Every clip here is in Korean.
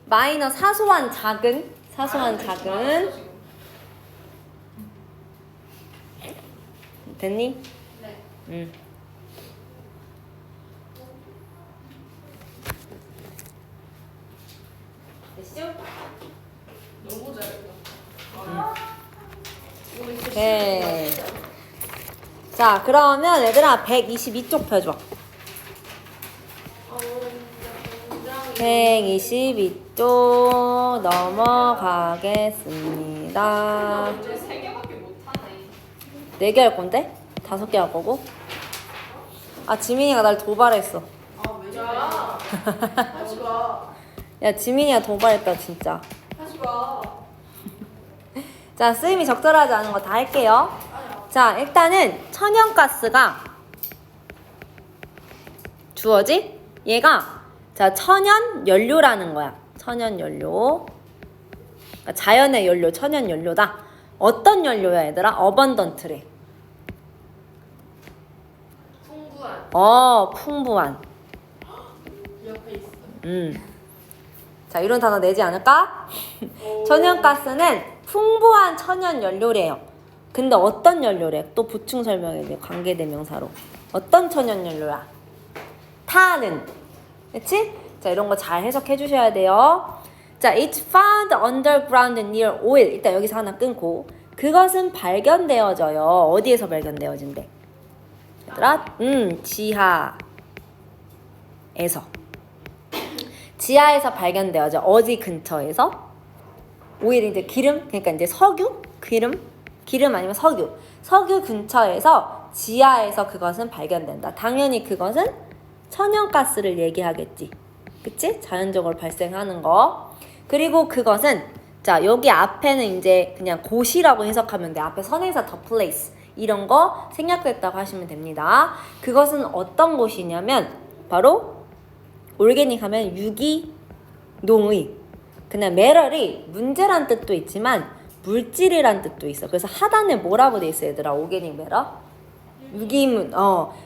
마이너 사소한 작은 됐니? 네. 응. 됐죠? 너무 잘했다. 오케이. 자, 그러면 얘들아 122쪽 펴줘. 122쪽 넘어가겠습니다. 문제 3개밖에 못하네. 4개 할 건데? 5개 할 거고. 아, 지민이가 날 도발했어. 아, 왜 저래? 하지 마. 야, 지민이가 도발했다, 진짜. 하지 마. 자, 쓰임이 적절하지 않은 거 다 할게요. 자, 일단은 천연가스가 주어지? 얘가 자, 천연연료라는 거야. 천연연료. 그러니까 자연의 연료, 천연연료다. 어떤 연료야, 얘들아? 어번던트래. 풍부한. 풍부한. 옆에 있어. 자, 이런 단어 내지 않을까? 천연가스는 풍부한 천연연료래요. 근데 어떤 연료래? 또 보충 설명해줘. 관계대명사로. 어떤 천연연료야? 타는. 그치? 자, 이런 거 잘 해석해 주셔야 돼요. 자, it's found underground near oil. 일단 여기서 하나 끊고. 그것은 발견되어져요. 어디에서 발견되어진대? 얘들아, 지하에서. 지하에서 발견되어져. 어디 근처에서? 오일 이제 기름, 그러니까 이제 석유? 기름 아니면 석유. 석유 근처에서 지하에서 그것은 발견된다. 당연히 그것은 천연가스를 얘기하겠지. 그치? 자연적으로 발생하는 거. 그리고 그것은 자, 여기 앞에는 이제 그냥 곳이라고 해석하면 돼. 앞에 선행사 the place 이런 거 생략됐다고 하시면 됩니다. 그것은 어떤 곳이냐면 바로 올게닉 하면 유기농의. 그냥 메럴이 문제란 뜻도 있지만 물질이란 뜻도 있어. 그래서 하단에 뭐라고 돼 있어, 얘들아? 오게닉 메럴? 유기물.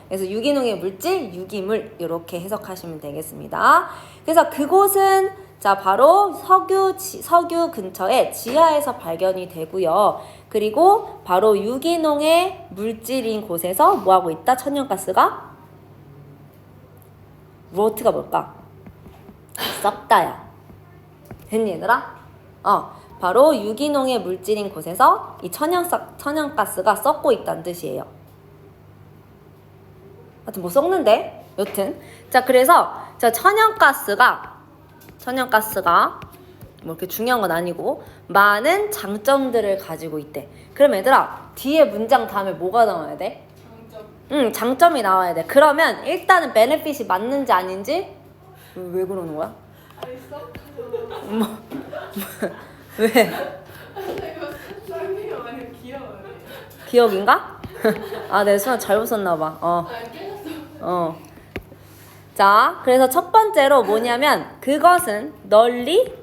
그래서 유기농의 물질, 유기물 이렇게 해석하시면 되겠습니다. 그래서 그곳은 자, 바로 석유 근처에 지하에서 발견이 되고요. 그리고 바로 유기농의 물질인 곳에서 뭐 하고 있다? 천연가스가 로트가 뭘까? 썩다야. 됐니, 얘들아? 바로 유기농의 물질인 곳에서 이 천연가스가 썩고 있다는 뜻이에요. 하여튼 뭐 썩는데? 여튼. 자, 그래서 자, 천연가스가 뭐 이렇게 중요한 건 아니고 많은 장점들을 가지고 있대. 그럼 얘들아, 뒤에 문장 다음에 뭐가 나와야 돼? 장점. 장점이 나와야 돼. 그러면 일단은 베네핏이 맞는지 아닌지 왜 그러는 거야? 알겠어? 왜? 이거 썰미가 많이 귀여워요. 기억인가? 아, 내 수학 잘못 썼나 봐. 아, 깨졌어. 자, 그래서 첫 번째로 뭐냐면 그것은 널리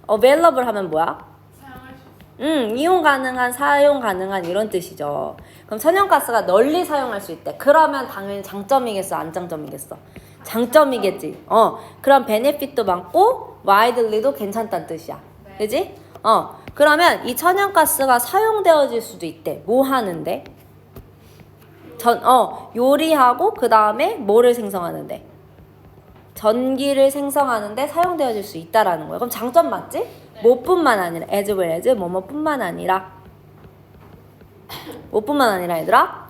available 하면 뭐야? 사용할 수 있어. 이용 가능한, 사용 가능한 이런 뜻이죠. 그럼 천연가스가 널리 사용할 수 있대. 그러면 당연히 장점이겠어, 안 장점이겠어? 장점이겠지. 그럼 베네핏도 많고 widely도 괜찮다는 뜻이야. 네. 그지? 그러면 이 천연가스가 사용되어질 수도 있대. 뭐 하는데? 요리하고 그 다음에 뭐를 생성하는데? 전기를 생성하는데 사용되어질 수 있다라는 거예요. 그럼 장점 맞지? 네. 뭐뿐만 아니라 as well as 뭐뭐뿐만 아니라 뭐뿐만 아니라 얘들아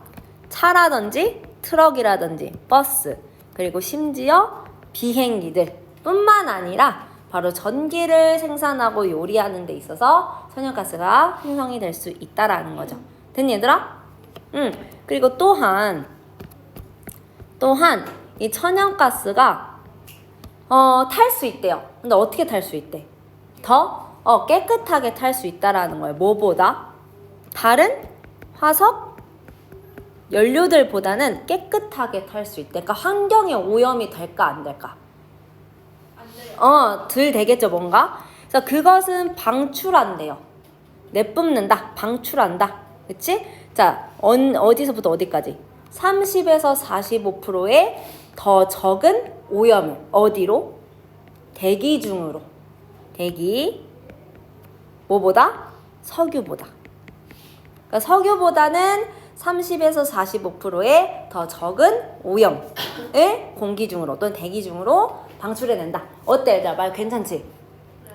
차라든지 트럭이라든지 버스 그리고 심지어 비행기들 뿐만 아니라 바로 전기를 생산하고 요리하는 데 있어서 천연가스가 생성이 될 수 있다라는 거죠. 됐니 얘들아? 그리고 또한 이 천연가스가 탈 수 있대요. 근데 어떻게 탈 수 있대? 더 깨끗하게 탈 수 있다라는 거예요. 뭐보다? 다른 화석 연료들보다는 깨끗하게 탈 수 있대. 그러니까 환경에 오염이 될까 안 될까? 안 돼요. 덜 되겠죠, 뭔가? 그래서 그것은 방출한대요. 내뿜는다, 방출한다. 그치? 자, 어디서부터 어디까지? 30에서 45%의 더 적은 오염을 어디로? 대기 중으로. 대기. 뭐보다? 석유보다. 그러니까 석유보다는 30에서 45%의 더 적은 오염을 공기 중으로 또는 대기 중으로 방출해낸다. 어때 얘들아? 말 괜찮지?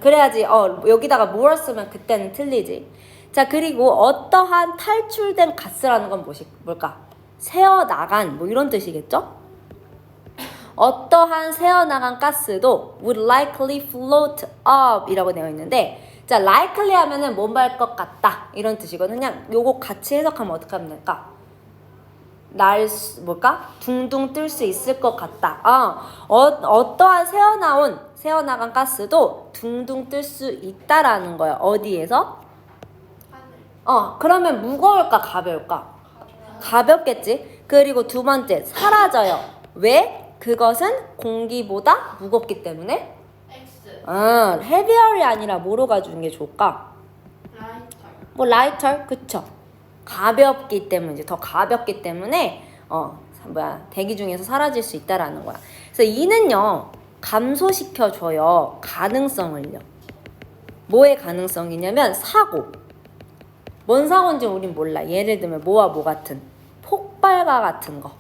그래야지 여기다가 more 쓰면 그때는 틀리지. 자, 그리고 어떠한 탈출된 가스라는 건 뭘까? 새어나간 뭐 이런 뜻이겠죠? 어떠한 새어나간 가스도 would likely float up 이라고 되어 있는데, 자, likely 하면은 뭔말 것 같다 이런 뜻이거든. 그냥 요거 같이 해석하면 어떻게 하면 될까? 둥둥 뜰 수 있을 것 같다. 어떠한 새어나간 가스도 둥둥 뜰 수 있다라는 거야. 어디에서? 하늘. 그러면 무거울까 가벼울까? 가볍겠지. 그리고 두 번째, 사라져요. 왜? 그것은 공기보다 무겁기 때문에. X. heavyer이 아니라 뭐로 가주는 게 좋을까? 라이터. 뭐 lighter, 그쵸? 가볍기 때문에, 이제 더 가볍기 때문에 대기 중에서 사라질 수 있다라는 거야. 그래서 이는요 감소시켜줘요. 가능성을요. 뭐의 가능성이냐면 사고. 뭔 사고인지 우린 몰라. 예를 들면 뭐와 뭐 같은, 폭발과 같은 거,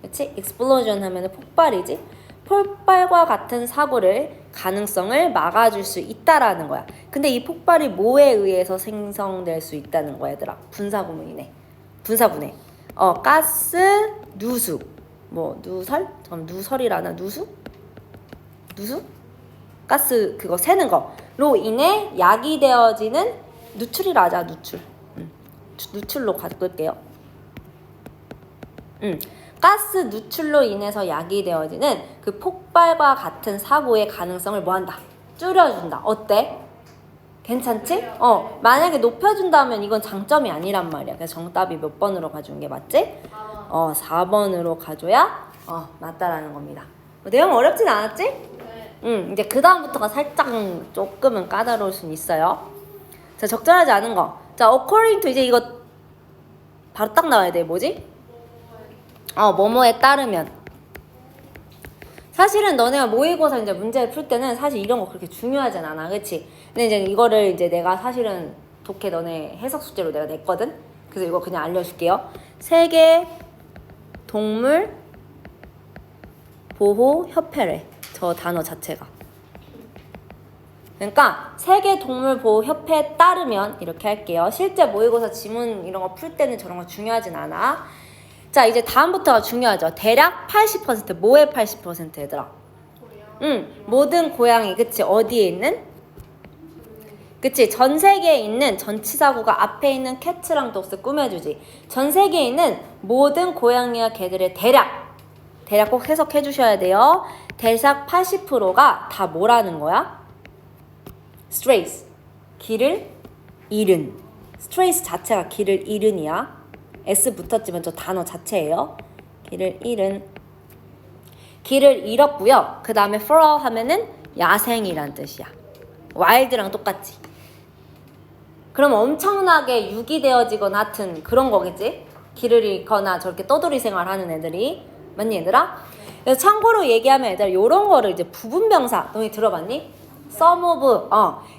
그치? explosion 하면은 폭발이지. 폭발과 같은 사고를 가능성을 막아줄 수 있다라는 거야. 근데 이 폭발이 뭐에 의해서 생성될 수 있다는 거야, 얘들아? 분사구문이네. 분사분해. 가스, 누수. 뭐 누설? 누설이라나? 누수? 가스 그거 새는 거로 인해 야기되어지는 누출이라 하자. 누출로 바꿀게요. 가스 누출로 인해서 야기되어지는 그 폭발과 같은 사고의 가능성을 뭐한다? 줄여준다. 어때? 괜찮지? 만약에 높여준다면 이건 장점이 아니란 말이야. 그래서 정답이 몇 번으로 가져온 게 맞지? 4번으로 가줘야 맞다라는 겁니다. 내용 어렵진 않았지? 네. 이제 그 다음부터가 살짝 조금은 까다로울 수는 있어요. 자, 적절하지 않은 거. 자, according to 이제 이거 바로 딱 나와야 돼. 뭐지? 뭐뭐에 따르면. 사실은 너네가 모의고사 이제 문제를 풀 때는 사실 이런 거 그렇게 중요하진 않아. 그치? 근데 이제 이거를 이제 내가 사실은 독해 너네 해석 숙제로 내가 냈거든? 그래서 이거 그냥 알려줄게요. 세계 동물 보호 협회래. 저 단어 자체가. 그러니까 세계 동물 보호 협회에 따르면 이렇게 할게요. 실제 모의고사 지문 이런 거 풀 때는 저런 거 중요하진 않아. 자, 이제 다음부터가 중요하죠. 대략 80%. 뭐의 80% 얘들아? 모든 고양이. 그치? 어디에 있는? 그치? 전 세계에 있는 전치사구가 앞에 있는 캣츠랑 독스 꾸며주지. 전 세계에 있는 모든 고양이와 개들의 대략 꼭 해석해 주셔야 돼요. 대략 80%가 다 뭐라는 거야? strays. 길을 잃은. strays 자체가 길을 잃은이야. S 붙었지만 저 단어 자체예요. 길을 잃었고요. 그 다음에 feral 하면은 야생이란 뜻이야. wild랑 똑같지. 그럼 엄청나게 유기되어지거나 하여튼 그런 거겠지? 길을 잃거나 저렇게 떠돌이 생활하는 애들이. 맞니 얘들아? 그래서 참고로 얘기하면 얘들아 요런 거를 이제 부분명사 너희 들어봤니? some of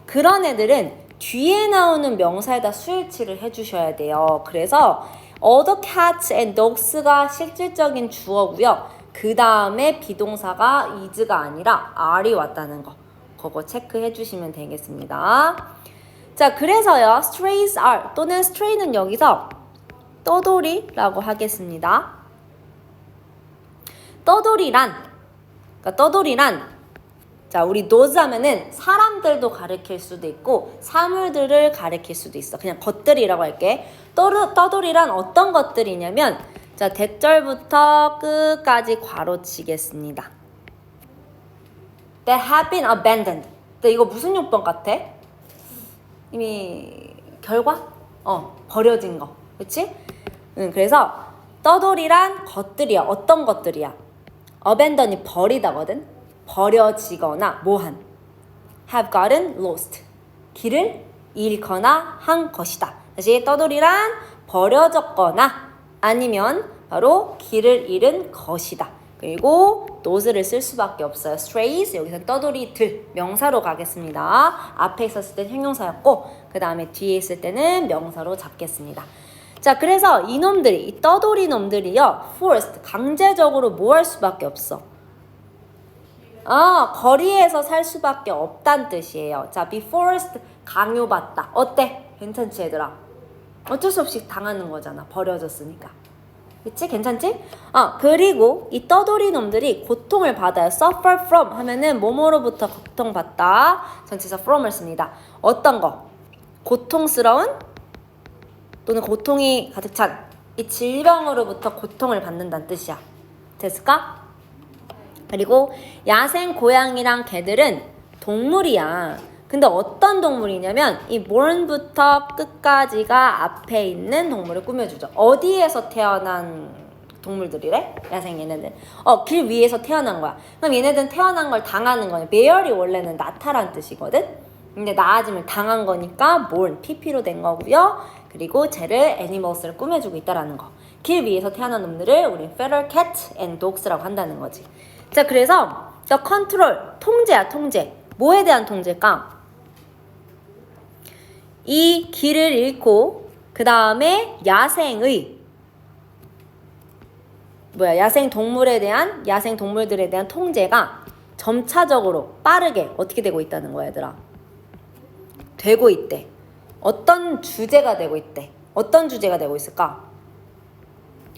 그런 애들은 뒤에 나오는 명사에다 수일치를 해주셔야 돼요. 그래서 other cats and dogs가 실질적인 주어고요. 그 다음에 비동사가 is가 아니라 are이 왔다는 거. 그거 체크해 주시면 되겠습니다. 자, 그래서요. strays are 또는 stray는 여기서 떠돌이라고 하겠습니다. 떠돌이란 자, 우리 those 하면은 사람들도 가리킬 수도 있고 사물들을 가리킬 수도 있어. 그냥 것들이라고 할게. 떠돌이란 어떤 것들이냐면 자, 대절부터 끝까지 괄호치겠습니다. That have been abandoned. 근데 이거 무슨 용법 같아? 이미 결과? 버려진 거. 그치? 그래서 떠돌이란 것들이야. 어떤 것들이야? abandon이 버리다거든. 버려지거나 뭐한. have gotten lost. 길을 잃거나 한 것이다. 다시 떠돌이란 버려졌거나 아니면 바로 길을 잃은 것이다. 그리고 those를 쓸 수밖에 없어요. strays 여기서 떠돌이들 명사로 가겠습니다. 앞에 있었을 때 형용사였고 그 다음에 뒤에 있을 때는 명사로 잡겠습니다. 자, 그래서 이놈들이 이 떠돌이 놈들이요 forced 강제적으로 뭐 할 수밖에 없어. 거리에서 살 수밖에 없단 뜻이에요. 자, be forced 강요받다. 어때? 괜찮지 얘들아? 어쩔 수 없이 당하는 거잖아. 버려졌으니까. 그치? 괜찮지? 그리고 이 떠돌이 놈들이 고통을 받아요. suffer from 하면은 뭐뭐로부터 고통받다. 전치사 from을 씁니다. 어떤 거? 고통스러운 또는 고통이 가득 찬 이 질병으로부터 고통을 받는다는 뜻이야. 됐을까? 그리고 야생 고양이랑 개들은 동물이야. 근데 어떤 동물이냐면 이 born부터 끝까지가 앞에 있는 동물을 꾸며주죠. 어디에서 태어난 동물들이래? 야생 얘네들. 길 위에서 태어난 거야. 그럼 얘네들은 태어난 걸 당하는 거야. bear이 원래는 나타란 뜻이거든. 근데 나아짐을 당한 거니까 born, pp로 된 거고요. 그리고 쟤를 animals를 꾸며주고 있다라는 거. 길 위에서 태어난 놈들을 우린 feral cat and dogs라고 한다는 거지. 자, 그래서 저 컨트롤, 통제야, 통제. 뭐에 대한 통제일까? 이 길을 잃고 그 다음에 야생 동물들에 대한 통제가 점차적으로 빠르게 어떻게 되고 있다는 거야, 얘들아? 되고 있대. 어떤 주제가 되고 있대. 어떤 주제가 되고 있을까?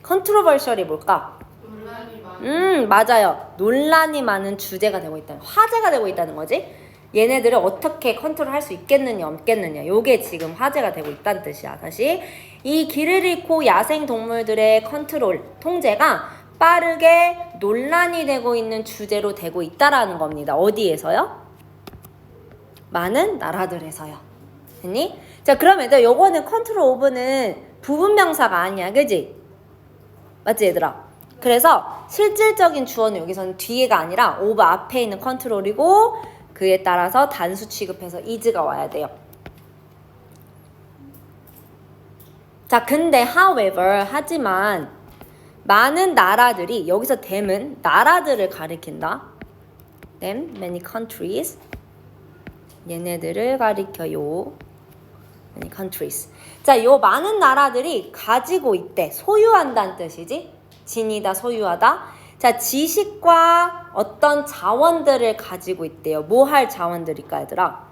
컨트로버셜이 뭘까? 논란이 많은 맞아요. 논란이 많은 주제가 되고 있다. 화제가 되고 있다는 거지. 얘네들을 어떻게 컨트롤할 수 있겠느냐 없겠느냐. 요게 지금 화제가 되고 있다는 뜻이야. 다시 이 길을 잃고 야생 동물들의 컨트롤, 통제가 빠르게 논란이 되고 있는 주제로 되고 있다라는 겁니다. 어디에서요? 많은 나라들에서요. 됐니? 자, 그러면 요거는 컨트롤 오브는 부분 명사가 아니야. 그지? 맞지 얘들아? 그래서 실질적인 주어는 여기서는 뒤에가 아니라 오브 앞에 있는 컨트롤이고 그에 따라서 단수 취급해서 is가 와야 돼요. 자, 근데 however 하지만 많은 나라들이 여기서 them은 나라들을 가리킨다. them, many countries 얘네들을 가리켜요. many countries. 자, 요 많은 나라들이 가지고 있대. 소유한다는 뜻이지. 지니다, 소유하다. 자, 지식과 어떤 자원들을 가지고 있대요. 뭐 할 자원들일까, 얘들아?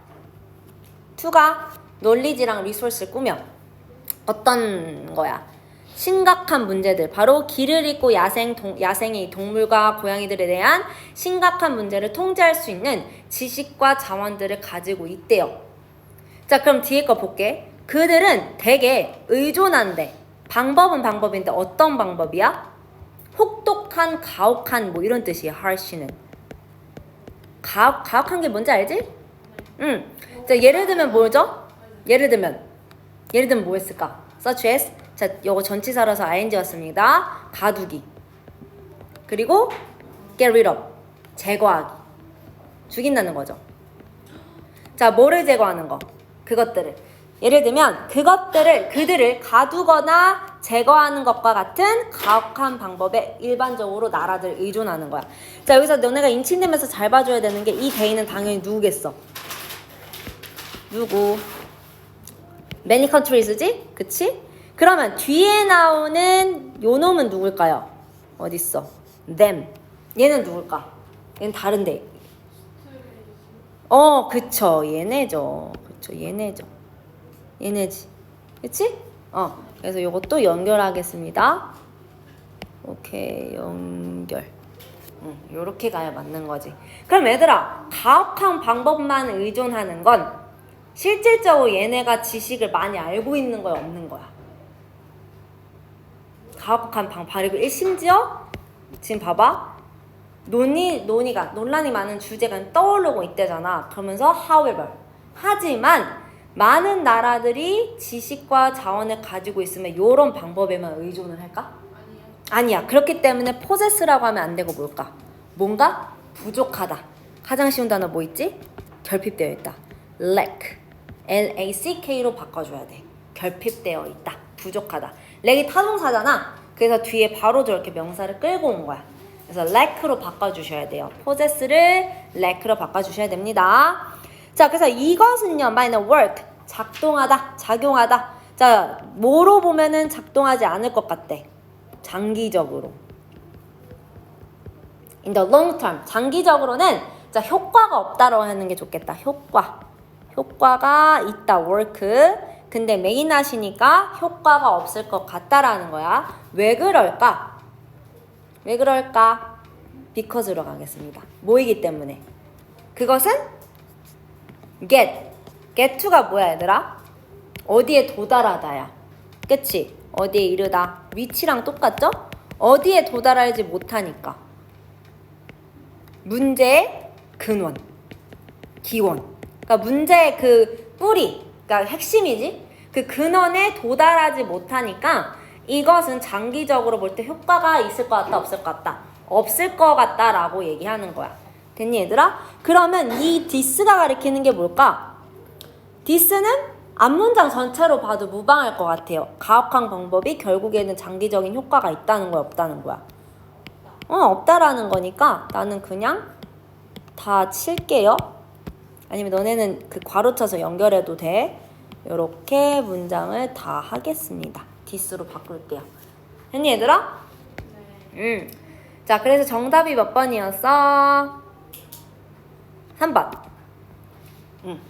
투가 knowledge랑 resource를 꾸며. 어떤 거야? 심각한 문제들. 바로 길을 잃고 야생의 동물과 고양이들에 대한 심각한 문제를 통제할 수 있는 지식과 자원들을 가지고 있대요. 자, 그럼 뒤에 거 볼게. 그들은 되게 의존한대. 방법은 방법인데 어떤 방법이야? 혹독한, 가혹한 뭐 이런 뜻이야. harsh는. 가혹한 게 뭔지 알지? 자, 예를 들면 뭐죠? 예를 들면 뭐 했을까? such as. 자, 요거 전치사라서 ing 왔습니다. 가두기. 그리고 get rid of. 제거하기. 죽인다는 거죠. 자, 뭐를 제거하는 거? 그것들을. 예를 들면 그들을 가두거나 제거하는 것과 같은 가혹한 방법에 일반적으로 나라들 의존하는 거야. 자, 여기서 너네가 인칭되면서 잘 봐줘야 되는 게 이 대인은 당연히 누구겠어? 누구? many countries지? 그치? 그러면 뒤에 나오는 요 놈은 누굴까요? 어딨어? them. 얘는 누굴까? 얘는 다른데. 그쵸. 얘네죠. 얘네지. 그치? 그래서 요것도 연결하겠습니다. 오케이, 연결. 요렇게 가야 맞는 거지. 그럼 얘들아, 가혹한 방법만 의존하는 건 실질적으로 얘네가 지식을 많이 알고 있는 거야, 없는 거야? 가혹한 방법이고, 심지어 지금 봐봐. 논란이 많은 주제가 떠오르고 있대잖아. 그러면서 however. 하지만 많은 나라들이 지식과 자원을 가지고 있으면 이런 방법에만 의존을 할까? 아니야. 그렇기 때문에 possess라고 하면 안 되고 뭘까? 뭔가 부족하다. 가장 쉬운 단어 뭐 있지? 결핍되어 있다. lack. L-A-C-K로 바꿔줘야 돼. 결핍되어 있다. 부족하다. 렉이 타동사잖아. 그래서 뒤에 바로 저렇게 명사를 끌고 온 거야. 그래서 lack로 바꿔주셔야 돼요. possess를 lack로 바꿔주셔야 됩니다. 자, 그래서 이것은요, minor work, 작동하다, 작용하다. 자, 뭐로 보면은 작동하지 않을 것 같대. 장기적으로. In the long term, 장기적으로는 자, 효과가 없다라고 하는 게 좋겠다. 효과가 있다, work. 근데 메인 하시니까 효과가 없을 것 같다라는 거야. 왜 그럴까? Because로 가겠습니다. 뭐이기 때문에. 그것은 get to가 뭐야, 얘들아? 어디에 도달하다야. 그치? 어디에 이르다. 위치랑 똑같죠? 어디에 도달하지 못하니까. 문제의 근원, 기원. 그러니까 문제의 그 뿌리, 그러니까 핵심이지? 그 근원에 도달하지 못하니까 이것은 장기적으로 볼 때 효과가 있을 것 같다, 없을 것 같다? 없을 것 같다라고 얘기하는 거야. 됐니, 얘들아? 그러면 이 this가 가리키는 게 뭘까? this는 앞문장 전체로 봐도 무방할 것 같아요. 가혹한 방법이 결국에는 장기적인 효과가 있다는 거야, 없다는 거야? 없다라는 거니까 나는 그냥 다 칠게요. 아니면 너네는 그 괄호 쳐서 연결해도 돼. 이렇게 문장을 다 하겠습니다. this로 바꿀게요. 했니, 얘들아? 네. 자, 그래서 정답이 몇 번이었어? 3번.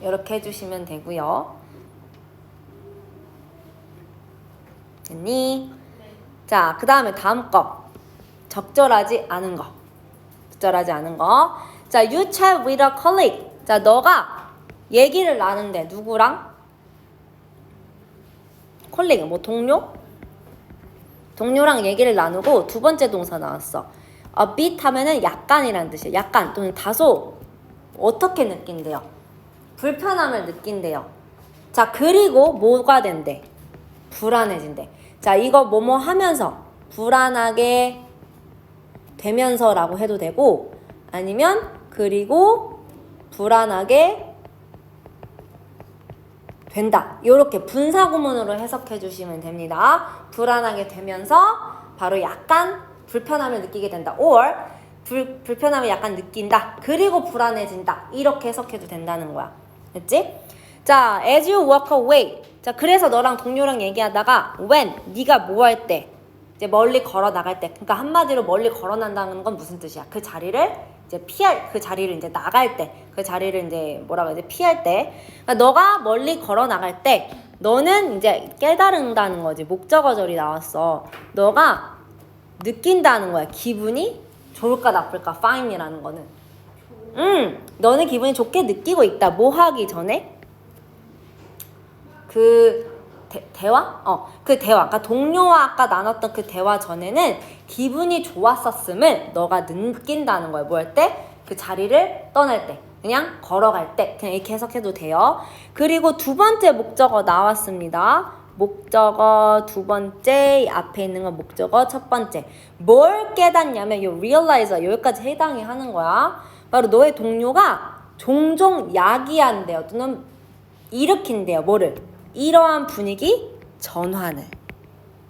이렇게 해주시면 되고요. 됐니? 네. 자, 그 다음에 다음 거. 적절하지 않은 거. 자, you chat with a colleague. 자, 너가 얘기를 나눈대. 누구랑? 콜리그, 뭐 동료? 동료랑 얘기를 나누고 두 번째 동사 나왔어. a bit 하면은 약간이라는 뜻이에요. 약간 또는 다소. 어떻게 느낀대요? 불편함을 느낀대요. 자, 그리고 뭐가 된대? 불안해진대. 자, 이거 뭐뭐 하면서 불안하게 되면서라고 해도 되고, 아니면 그리고 불안하게 된다. 이렇게 분사구문으로 해석해 주시면 됩니다. 불안하게 되면서 바로 약간 불편함을 느끼게 된다. or 불편함을 약간 느낀다. 그리고 불안해진다. 이렇게 해석해도 된다는 거야. 됐지? 자, as you walk away. 자, 그래서 너랑 동료랑 얘기하다가 when 네가 뭐 할 때, 이제 멀리 걸어 나갈 때, 그러니까 한마디로 멀리 걸어 난다는 건 무슨 뜻이야? 그 자리를 이제 그 자리를 이제 나갈 때, 그 자리를 이제 뭐라 그러지? 피할 때. 그러니까 너가 멀리 걸어 나갈 때, 너는 이제 깨달은다는 거지. 목적어절이 나왔어. 너가 느낀다는 거야. 기분이 좋을까 나쁠까? fine이라는 거는. 너는 기분이 좋게 느끼고 있다. 뭐 하기 전에? 대화? 그 대화. 그러니까 동료와 아까 나눴던 그 대화 전에는 기분이 좋았었음을 너가 느낀다는 거야. 뭐 할 때? 그 자리를 떠날 때. 그냥 걸어갈 때. 그냥 이렇게 해석해도 돼요. 그리고 두 번째 목적어 나왔습니다. 목적어 두 번째, 앞에 있는 건 목적어 첫 번째. 뭘 깨닫냐면 이 realize 여기까지 해당이 하는 거야. 바로 너의 동료가 종종 야기한대요. 또는 일으킨대요. 뭐를? 이러한 분위기 전환을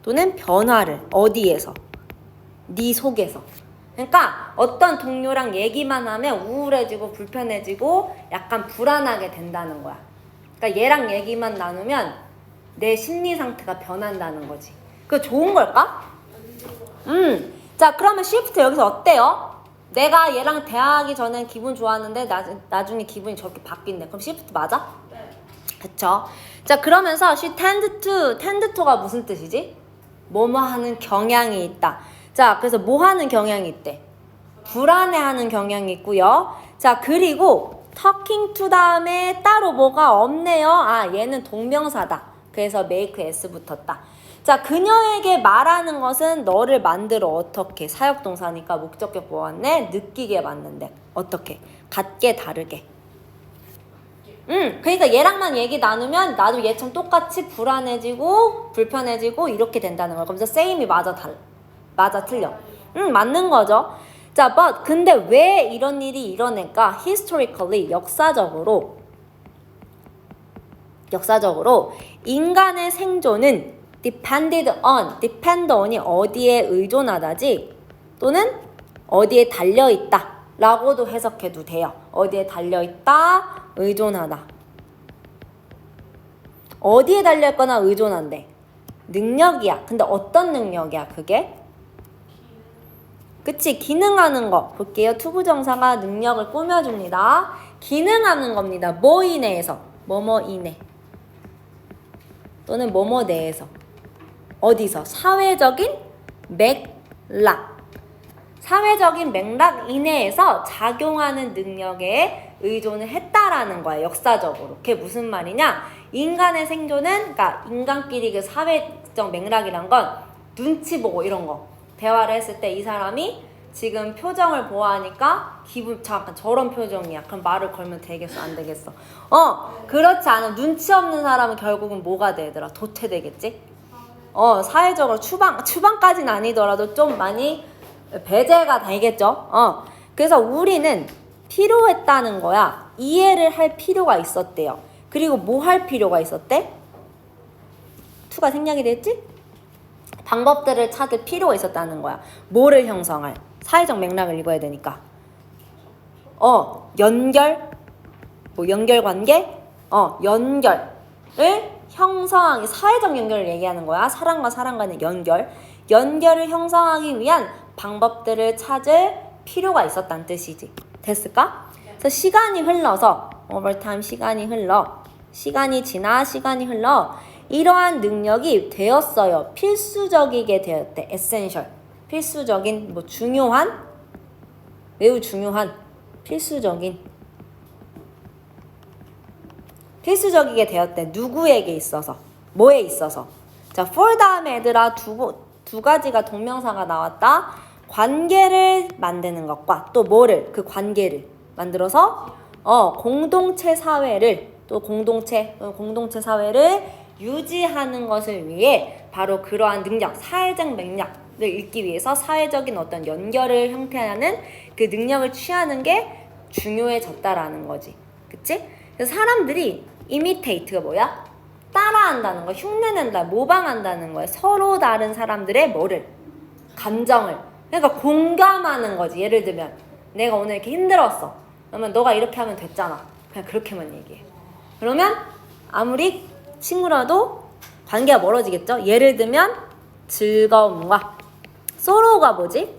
또는 변화를 어디에서? 네 속에서. 그러니까 어떤 동료랑 얘기만 하면 우울해지고 불편해지고 약간 불안하게 된다는 거야. 그러니까 얘랑 얘기만 나누면 내 심리 상태가 변한다는 거지. 그거 좋은 걸까? 자, 그러면 시프트 여기서 어때요? 내가 얘랑 대화하기 전엔 기분 좋았는데 나중에 기분이 저렇게 바뀐대. 그럼 시프트 맞아? 네. 그쵸? 자, 그러면서 she tend to가 무슨 뜻이지? 뭐뭐 하는 경향이 있다. 자, 그래서 뭐 하는 경향이 있대? 불안해하는 경향이 있고요. 자, 그리고 talking to 다음에 따로 뭐가 없네요. 아, 얘는 동명사다. 그래서 make s 붙었다. 자, 그녀에게 말하는 것은 너를 만들어 어떻게? 사역동사니까 목적격 보았네. 느끼게 만든대. 어떻게? 같게 다르게. 그러니까 얘랑만 얘기 나누면 나도 얘처럼 똑같이 불안해지고 불편해지고 이렇게 된다는 거야. 그러면서 same이 맞아 틀려. 맞는 거죠. 자, but 근데 왜 이런 일이 일어날까? historically 역사적으로 인간의 생존은 depend on이 어디에 의존하다지 또는 어디에 달려있다 라고도 해석해도 돼요. 어디에 달려있다, 의존하다. 어디에 달려있거나 의존한대. 능력이야. 근데 어떤 능력이야 그게? 그치, 기능하는 거. 볼게요. 투부정사가 능력을 꾸며줍니다. 기능하는 겁니다. 뭐 이내에서, 뭐뭐 이내 또는 뭐뭐 내에서. 어디서? 사회적인 맥락. 사회적인 맥락 이내에서 작용하는 능력에 의존을 했다라는 거야. 역사적으로. 그게 무슨 말이냐? 인간의 생존은, 그러니까 인간끼리 그 사회적 맥락이란 건 눈치 보고 이런 거. 대화를 했을 때 이 사람이 지금 표정을 보아하니까 기분 잠깐 저런 표정이야. 그럼 말을 걸면 되겠어? 안 되겠어? 그렇지 않으면 눈치 없는 사람은 결국은 뭐가 되더라? 도태되겠지? 사회적으로 추방까지는 아니더라도 좀 많이 배제가 되겠죠? 그래서 우리는 필요했다는 거야. 이해를 할 필요가 있었대요. 그리고 뭐 할 필요가 있었대? 투가 생략이 됐지? 방법들을 찾을 필요가 있었다는 거야. 뭐를 형성할? 사회적 맥락을 읽어야 되니까. 연결? 뭐 연결관계? 연결을 형성하기, 사회적 연결을 얘기하는 거야. 사람과 사람 간의 연결. 연결을 형성하기 위한 방법들을 찾을 필요가 있었다는 뜻이지. 됐을까? 그래서 시간이 흘러서 over time 시간이 흘러 이러한 능력이 되었어요. 필수적이게 되었대. essential. 필수적인, 뭐 중요한, 매우 중요한, 필수적이게 되었대. 누구에게 있어서, 뭐에 있어서. 자, for 다음에 얘들아 두 가지가 동명사가 나왔다. 관계를 만드는 것과 또 뭐를, 그 관계를 만들어서 공동체 사회를, 또 공동체 사회를 유지하는 것을 위해 바로 그러한 능력, 사회적 맥락을 읽기 위해서 사회적인 어떤 연결을 형태하는 그 능력을 취하는 게 중요해졌다라는 거지. 그치? 그래서 사람들이 imitate가 뭐야? 따라한다는 거, 흉내낸다, 모방한다는 거야. 서로 다른 사람들의 뭐를? 감정을. 그러니까 공감하는 거지. 예를 들면 내가 오늘 이렇게 힘들었어. 그러면 너가 이렇게 하면 됐잖아. 그냥 그렇게만 얘기해. 그러면 아무리 친구라도 관계가 멀어지겠죠? 예를 들면 즐거움과 서로가 뭐지?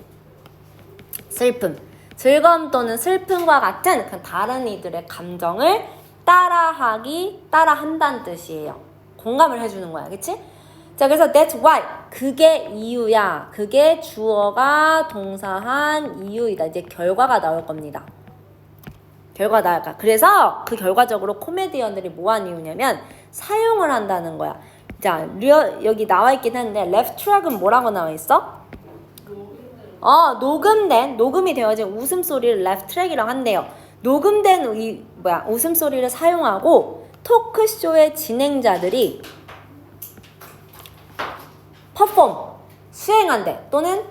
슬픔. 즐거움 또는 슬픔과 같은 그 다른 이들의 감정을 따라한다는 뜻이에요. 공감을 해주는 거야. 그치? 자, 그래서 that's why. 그게 이유야. 그게 주어가 동사한 이유이다. 이제 결과가 나올 겁니다. 결과 나올까. 그래서 그 결과적으로 코미디언들이 뭐한 이유냐면 사용을 한다는 거야. 자, 여기 나와 있긴 한데 left track은 뭐라고 나와 있어? 녹음이 되어진 웃음소리를 left track이라고 한대요. 녹음된 웃음소리를 사용하고 토크쇼의 진행자들이 수행한대. 또는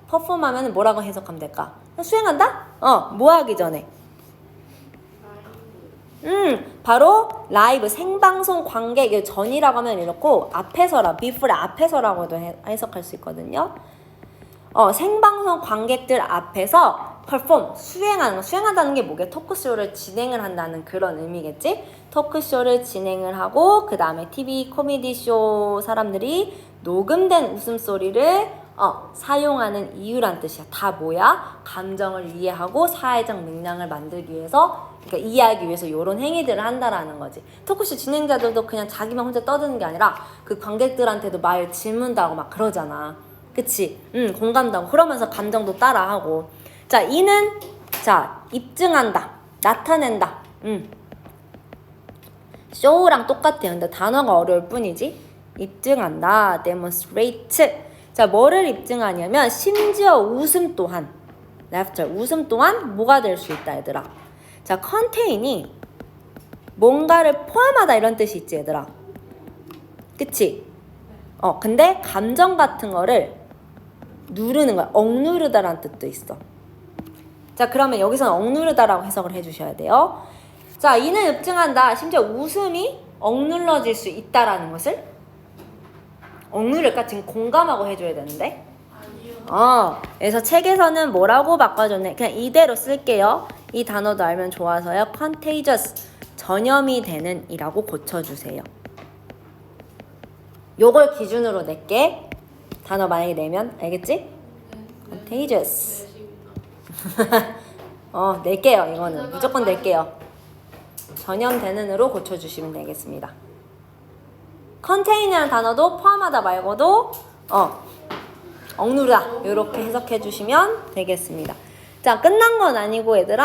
퍼폼하면 뭐라고 해석하면 될까? 수행한다? 뭐 하기 전에? 바로 라이브, 생방송 관객, 전이라고 하면 이렇고 앞에서라, before 앞에서라고도 해석할 수 있거든요. 생방송 관객들 앞에서 perform, 수행한다는 게 뭐게? 토크쇼를 진행을 한다는 그런 의미겠지? 토크쇼를 진행을 하고 그 다음에 TV 코미디쇼 사람들이 녹음된 웃음소리를 사용하는 이유란 뜻이야. 다 뭐야? 감정을 이해하고 사회적 맥락을 만들기 위해서, 그러니까 이해하기 위해서 이런 행위들을 한다라는 거지. 토크쇼 진행자들도 그냥 자기만 혼자 떠드는 게 아니라 그 관객들한테도 질문도 하고 막 그러잖아. 그치? 공감도 하고 그러면서 감정도 따라하고. 자, 이는 입증한다, 나타낸다. show랑 똑같아요. 근데 단어가 어려울 뿐이지. 입증한다, demonstrate. 자, 뭐를 입증하냐면 심지어 웃음 또한, laughter, 웃음 또한 뭐가 될 수 있다, 얘들아. 자, contain이 뭔가를 포함하다 이런 뜻이 있지, 얘들아. 그치? 근데 감정 같은 거를 누르는 거야. 억누르다라는 뜻도 있어. 자, 그러면 여기서는 억누르다라고 해석을 해주셔야 돼요. 자, 이는 입증한다. 심지어 웃음이 억눌러질 수 있다라는 것을. 억누를까? 지금 공감하고 해줘야 되는데. 아니요. 그래서 책에서는 뭐라고 바꿔줬네. 그냥 이대로 쓸게요. 이 단어도 알면 좋아서요. contagious, 전염이 되는 이라고 고쳐주세요. 요걸 기준으로 낼게. 단어 만약에 내면 알겠지? contagious. 낼게요. 이거는 무조건 낼게요. 전염되는으로 고쳐주시면 되겠습니다. contain이라는 단어도 포함하다 말고도 억누르다 이렇게 해석해 주시면 되겠습니다. 자, 끝난 건 아니고 얘들아,